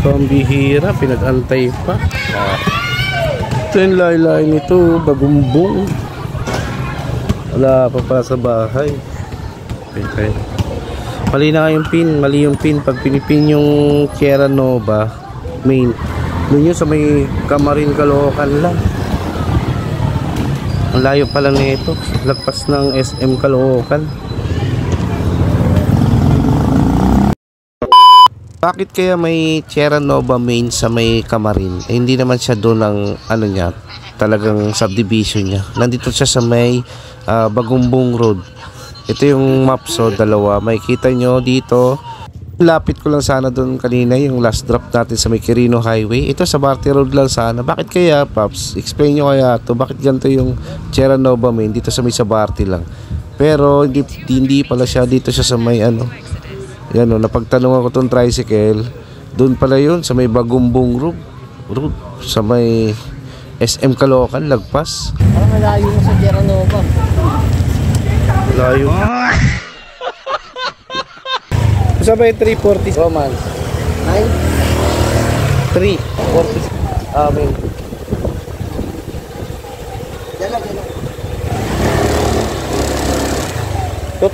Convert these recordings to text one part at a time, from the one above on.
Pambihira, pinag-antay pa. Ito yung laylay nito, bagumbong. Wala pa pala sa bahay. Okay. Mali na yung pin, mali yung pin. Pag pinipin yung Sierra Nova main, doon yun sa may Camarin, Caloocan lang. Ang layo pala nito, lagpas ng SM Caloocan. Bakit kaya may Sierra Nova main sa may Camarin? Eh, hindi naman siya doon ang ano niya, talagang subdivision niya. Nandito siya sa may Bagumbong Road. Ito yung map, so dalawa. Makikita nyo dito. Lapit ko lang sana doon kanina yung last drop natin sa may Quirino Highway. Ito sa Barte Road lang sana. Bakit kaya, Paps? Explain nyo kaya to. Bakit ganito yung Sierra Nova main dito sa may Sabarte lang? Pero hindi pala siya. Dito siya sa may ano. Yan o, napagtanong ako tong tricycle. Doon pala yun sa may Bagumbong Road. Sa may SM Caloocan, lagpas. Parang malayo mo sa Sierra Nova. Layo. Sa may 340 Romans 9 340 amin. Yan lang. Ito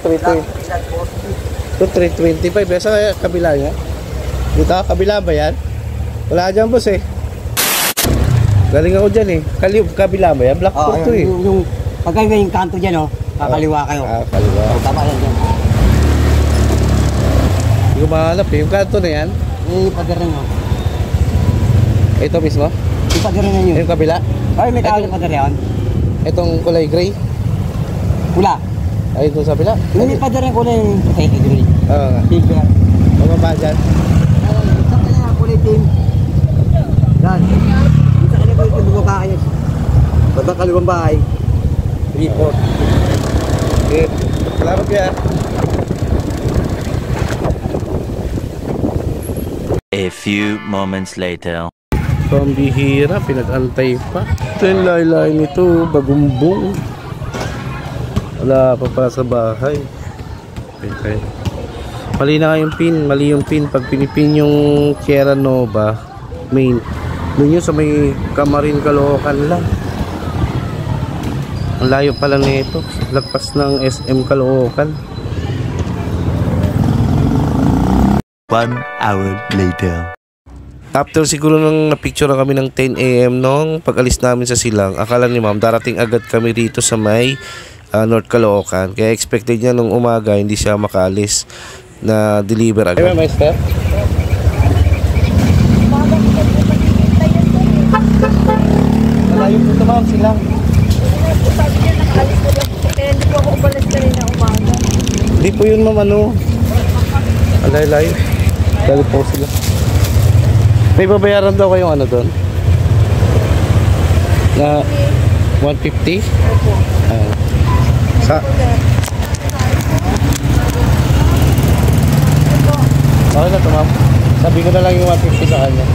325. Sa kabila niya. Dito, kabila ba yan? Wala dyan, boss eh. Galing ako dyan eh. Kabila ba yan? Blackpool to eh. Yung pagka yung kanto dyan, kakaliwa kayo. Kaliwa. Tama lang dyan. Hindi ko mahanap eh. Yung kanto na yan. Padirin mo. Ito mismo? Padirin na yun. Yung kabila? Ay, may tawag yung padirin. Itong kulay gray? Pula. Ay, ito sa kabila? May padirin kulay puti, gray. Oo nga. Silver. Mababa dyan? Sa kanya kulay team. Yan. Sa kanya kulay team bumabakayos. Pagkakaliwang bahay. Report. Okay. Salamat kaya. A few moments later. Pambihira, pinag-antay pa. Ito yung laylay nito, bagumbong. Wala pa pala sa bahay. Okay. Mali na yung pin, mali yung pin. Pag pinipin yung Sierra Nova main, doon yun sa may Camarin, Caloocan lang. Ang layo pala nito, lagpas ng SM Caloocan. 1 hour later. After siguro nung napicture na kami ng 10 AM nung pag-alis namin sa Silang, akala ni ma'am darating agad kami dito sa may North Caloocan. Kaya expected niya nung umaga hindi siya makaalis na deliver agad. Hey, Master. Malayo po ito ma'am, Silang. Sabi niya nakaalis ko lang po. Kaya hindi po ako umalis na rin na umaga. Hindi po yun ma'am, ano. Alay-lay. Dali po sila. May babayaran daw kayong ano doon? Na 150? Opo. Sa? Okay na ito ma'am. Sabi ko na lang yung 150 sa kanya.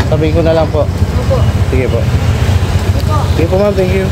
Sabi ko na lang po. Opo. Sige po. Sige po ma'am, thank you.